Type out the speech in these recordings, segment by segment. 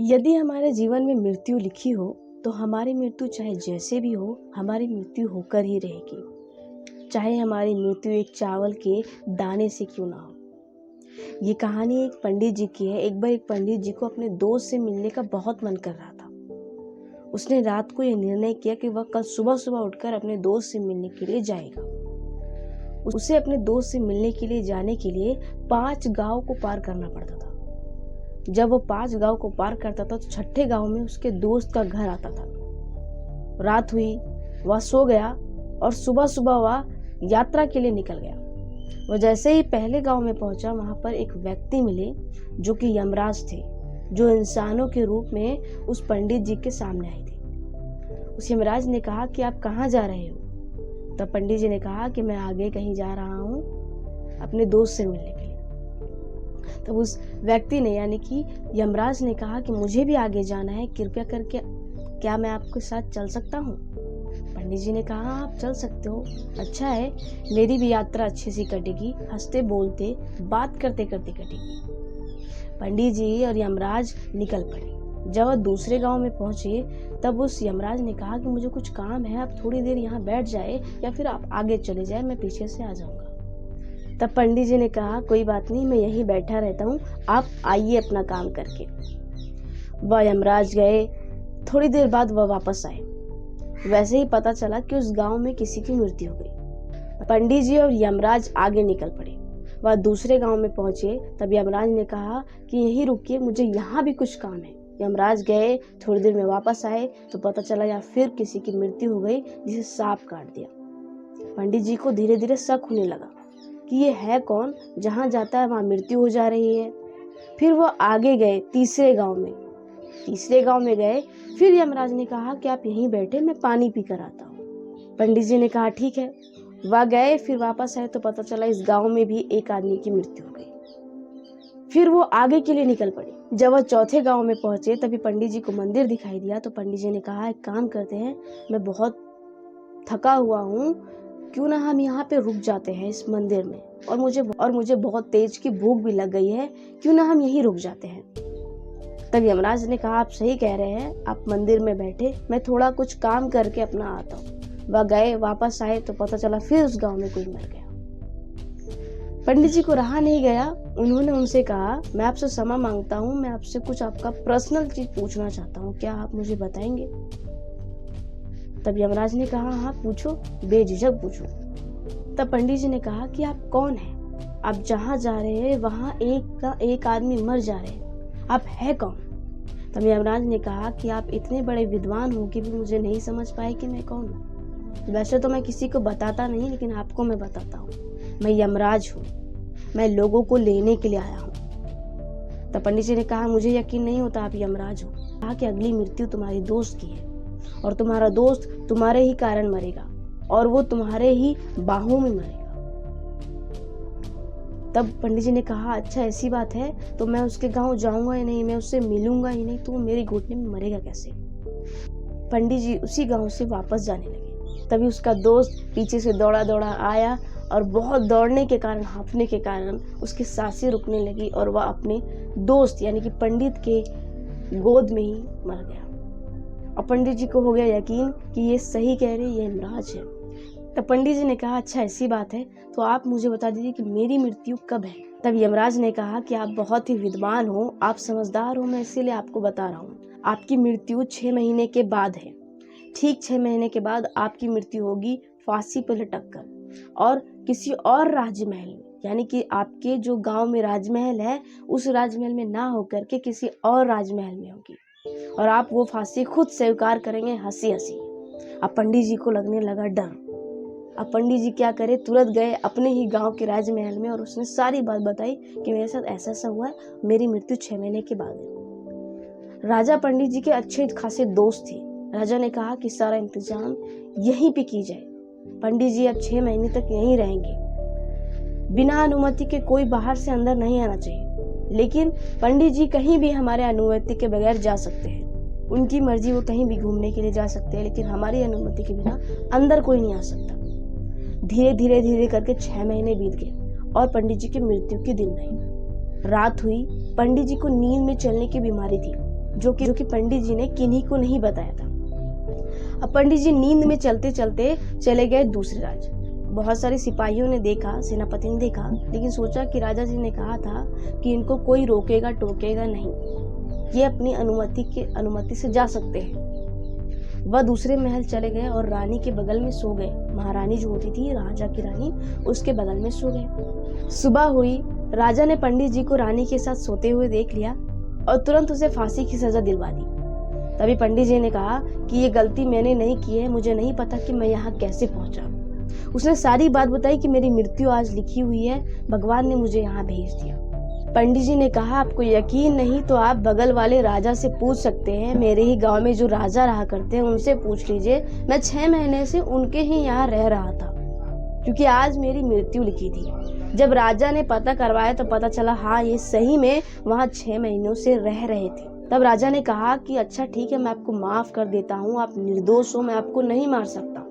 यदि हमारे जीवन में मृत्यु लिखी हो तो हमारी मृत्यु चाहे जैसे भी हो हमारी मृत्यु होकर ही रहेगी, चाहे हमारी मृत्यु एक चावल के दाने से क्यों ना हो। ये कहानी एक पंडित जी की है। एक बार एक पंडित जी को अपने दोस्त से मिलने का बहुत मन कर रहा था। उसने रात को यह निर्णय किया कि वह कल सुबह सुबह उठकर अपने दोस्त से मिलने के लिए जाएगा। उसे अपने दोस्त से मिलने के लिए जाने के लिए 5 गांव को पार करना पड़ता था। जब वो 5 गांव को पार करता था तो छठे गांव में उसके दोस्त का घर आता था। रात हुई, वह सो गया और सुबह सुबह वह यात्रा के लिए निकल गया। वह जैसे ही पहले गांव में पहुंचा, वहां पर एक व्यक्ति मिले जो कि यमराज थे, जो इंसानों के रूप में उस पंडित जी के सामने आए थे। उस यमराज ने कहा कि आप कहाँ जा रहे हो? तब पंडित जी ने कहा कि मैं आगे कहीं जा रहा हूँ अपने दोस्त से मिलने के लिए। तब उस व्यक्ति ने यानी कि यमराज ने कहा कि मुझे भी आगे जाना है, कृपया करके क्या मैं आपके साथ चल सकता हूँ? पंडित जी ने कहा आप चल सकते हो, अच्छा है, मेरी भी यात्रा अच्छे से कटेगी, हंसते बोलते बात करते करते कटेगी। पंडित जी और यमराज निकल पड़े। जब वह दूसरे गांव में पहुंचे तब उस यमराज ने कहा कि मुझे कुछ काम है, आप थोड़ी देर यहाँ बैठ जाए या फिर आप आगे चले जाए, मैं पीछे से आ जाऊंगा। तब पंडित जी ने कहा कोई बात नहीं, मैं यहीं बैठा रहता हूँ, आप आइए अपना काम करके। वह यमराज गए। थोड़ी देर बाद वह वापस आए। वैसे ही पता चला कि उस गांव में किसी की मृत्यु हो गई। पंडित जी और यमराज आगे निकल पड़े। वह दूसरे गांव में पहुंचे। तब यमराज ने कहा कि यहीं रुकिए, मुझे यहाँ भी कुछ काम है। यमराज गए, थोड़ी देर में वापस आए तो पता चला या फिर किसी की मृत्यु हो गई जिसे सांप काट दिया। पंडित जी को धीरे धीरे शक होने लगा कि ये है कौन, जहाँ जाता है वहाँ मृत्यु हो जा रही है। फिर वो आगे गए, तीसरे गांव में गए। फिर यमराज ने कहा कि आप यहीं बैठे, मैं पानी पी कर आता हूँ। पंडित जी ने कहा ठीक है। वह गए, फिर वापस आए तो पता चला इस गांव में भी एक आदमी की मृत्यु हो गई। फिर वो आगे के लिए निकल पड़े। जब वह चौथे गांव में पहुंचे तभी पंडित जी को मंदिर दिखाई दिया। तो पंडित जी ने कहा एक काम करते हैं, मैं बहुत थका हुआ हूँ, क्यों ना हम यहाँ पे रुक जाते हैं इस मंदिर में, और मुझे बहुत तेज की भूख भी लग गई है, क्यों ना हम यहीं रुक जाते हैं। तब यमराज ने कहा आप सही कह रहे हैं, आप मंदिर में बैठे, मैं थोड़ा कुछ काम करके अपना आता हूँ। वह गए, वापस आए तो पता चला फिर उस गांव में कोई मर गया। पंडित जी को रहा नहीं गया। उन्होंने उनसे कहा मैं आपसे क्षमा मांगता हूँ, मैं आपसे कुछ आपका पर्सनल चीज पूछना चाहता हूँ, क्या आप मुझे बताएंगे? तब यमराज ने कहा हाँ पूछो, बेझिझक पूछो। तब पंडित जी ने कहा कि आप कौन हैं? आप जहाँ जा रहे हैं वहाँ एक आदमी मर जा रहे हैं, आप है कौन? तब यमराज ने कहा कि आप इतने बड़े विद्वान हो कि भी मुझे नहीं समझ पाए कि मैं कौन हूँ। वैसे तो मैं किसी को बताता नहीं, लेकिन आपको मैं बताता हूँ, मैं यमराज हूँ, मैं लोगों को लेने के लिए आया हूँ। तब पंडित जी ने कहा मुझे यकीन नहीं होता आप यमराज हो। कहा कि अगली मृत्यु तुम्हारे दोस्त की है और तुम्हारा दोस्त तुम्हारे ही कारण मरेगा और वो तुम्हारे ही बाहों में मरेगा। तब पंडित जी ने कहा अच्छा ऐसी बात है तो मैं उसके गांव जाऊंगा ही नहीं, मैं उससे मिलूंगा ही नहीं, तो वो मेरी घुटने में मरेगा कैसे? पंडित जी उसी गांव से वापस जाने लगे। तभी उसका दोस्त पीछे से दौड़ा दौड़ा आया और बहुत दौड़ने के कारण, हांफने के कारण उसकी सांसें रुकने लगी और वह अपने दोस्त यानी कि पंडित के गोद में ही मर गया। और पंडित जी को हो गया यकीन कि ये सही कह रहे, ये यमराज है। तब पंडित जी ने कहा अच्छा ऐसी बात है तो आप मुझे बता दीजिए कि मेरी मृत्यु कब है? तब यमराज ने कहा कि आप बहुत ही विद्वान हो, आप समझदार हो, मैं इसीलिए आपको बता रहा हूँ, आपकी मृत्यु 6 महीने के बाद है। ठीक 6 महीने के बाद आपकी मृत्यु होगी फांसी पर लटक कर, और किसी और राजमहल में, यानी कि आपके जो गांव में राजमहल है उस राजमहल में ना होकर के किसी और राजमहल में होगी, और आप वो फांसी खुद स्वीकार करेंगे हंसी हंसी। अब पंडित जी को लगने लगा डर। अब पंडित जी क्या करे, तुरंत गए अपने ही गांव के राजमहल में और उसने सारी बात बताई कि मेरे साथ ऐसा ऐसा हुआ है, मेरी मृत्यु 6 महीने के बाद है। राजा पंडित जी के अच्छे खासे दोस्त थे। राजा ने कहा कि सारा इंतजाम यहीं पे की जाए, पंडित जी अब 6 महीने तक यहीं रहेंगे, बिना अनुमति के कोई बाहर से अंदर नहीं आना चाहिए, लेकिन पंडित जी कहीं भी हमारे अनुमति के बगैर जा सकते हैं, उनकी मर्जी, वो कहीं भी घूमने के लिए जा सकते हैं, लेकिन हमारी अनुमति के बिना अंदर कोई नहीं आ सकता। धीरे धीरे धीरे करके 6 महीने बीत गए और पंडित जी की मृत्यु के दिन नहीं। रात हुई, पंडित जी को नींद में चलने की बीमारी थी। जो कि पंडित जी ने किन्हीं को नहीं बताया था। अब पंडित जी नींद में चलते चलते चले गए दूसरे राज्य। बहुत सारे सिपाहियों ने देखा, सेनापति ने देखा, लेकिन सोचा कि राजा जी ने कहा था कि इनको कोई रोकेगा टोकेगा नहीं, ये अपनी अनुमति से जा सकते हैं। वह दूसरे महल चले गए और रानी के बगल में सो गए। महारानी जो होती थी, राजा की रानी, उसके बगल में सो गए। सुबह हुई, राजा ने पंडित जी को रानी के साथ सोते हुए देख लिया और तुरंत उसे फांसी की सजा दिलवा दी। तभी पंडित जी ने कहा कि ये गलती मैंने नहीं की है, मुझे नहीं पता कि मैं यहाँ कैसे पहुंचा। उसने सारी बात बताई कि मेरी मृत्यु आज लिखी हुई है, भगवान ने मुझे यहाँ भेज दिया। पंडित जी ने कहा, आपको यकीन नहीं तो आप बगल वाले राजा से पूछ सकते हैं, मेरे ही गांव में जो राजा रहा करते हैं उनसे पूछ लीजिए। मैं 6 महीने से उनके ही यहाँ रह रहा था, क्योंकि आज मेरी मृत्यु लिखी थी। जब राजा ने पता करवाया तो पता चला हाँ, ये सही में वहाँ 6 महीनों से रह रहे थे। तब राजा ने कहा कि अच्छा ठीक है, मैं आपको माफ कर देता हूँ, आप निर्दोष हो, मैं आपको नहीं मार सकता,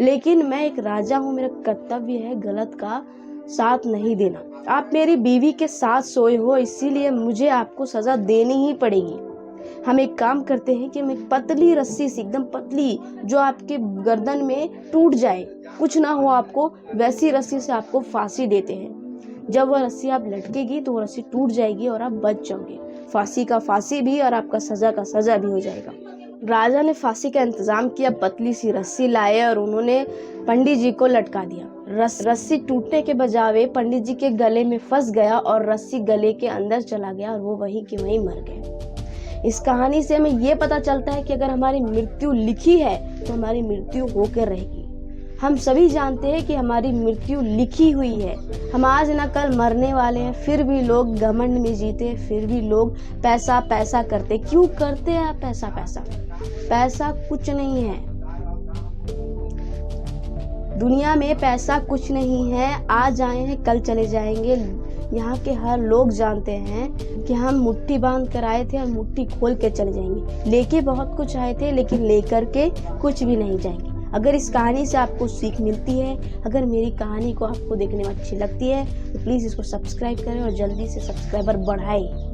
लेकिन मैं एक राजा हूँ, मेरा कर्तव्य है गलत का साथ नहीं देना। आप मेरी बीवी के साथ सोए हो, इसीलिए मुझे आपको सजा देनी ही पड़ेगी। हम एक काम करते हैं कि हम एक पतली रस्सी से, एकदम पतली, जो आपके गर्दन में टूट जाए, कुछ ना हो आपको, वैसी रस्सी से आपको फांसी देते हैं। जब वह रस्सी आप लटकेगी तो वो रस्सी टूट जाएगी और आप बच जाओगे। फांसी का फांसी भी और आपका सजा का सजा भी हो जाएगा। राजा ने फांसी का इंतजाम किया, पतली सी रस्सी लाए और उन्होंने पंडित जी को लटका दिया। रस्सी टूटने के बजाय पंडित जी के गले में फंस गया और रस्सी गले के अंदर चला गया और वो वहीं के वहीं मर गए। इस कहानी से हमें ये पता चलता है कि अगर हमारी मृत्यु लिखी है तो हमारी मृत्यु होकर रहेगी। हम सभी जानते हैं कि हमारी मृत्यु लिखी हुई है। हम आज ना कल मरने वाले हैं, फिर भी लोग घमंड में जीते, फिर भी लोग पैसा पैसा करते। क्यों करते हैं आप पैसा पैसा? पैसा कुछ नहीं है दुनिया में, पैसा कुछ नहीं है। आज आए हैं कल चले जाएंगे। यहाँ के हर लोग जानते हैं कि हम मुट्ठी बांध कर आए थे और मुट्ठी खोल के चले जाएंगे। लेके बहुत कुछ आए थे, लेकिन लेकर के कुछ भी नहीं जाएंगे। अगर इस कहानी से आपको सीख मिलती है, अगर मेरी कहानी को आपको देखने में अच्छी लगती है, तो प्लीज़ इसको सब्सक्राइब करें और जल्दी से सब्सक्राइबर बढ़ाएं।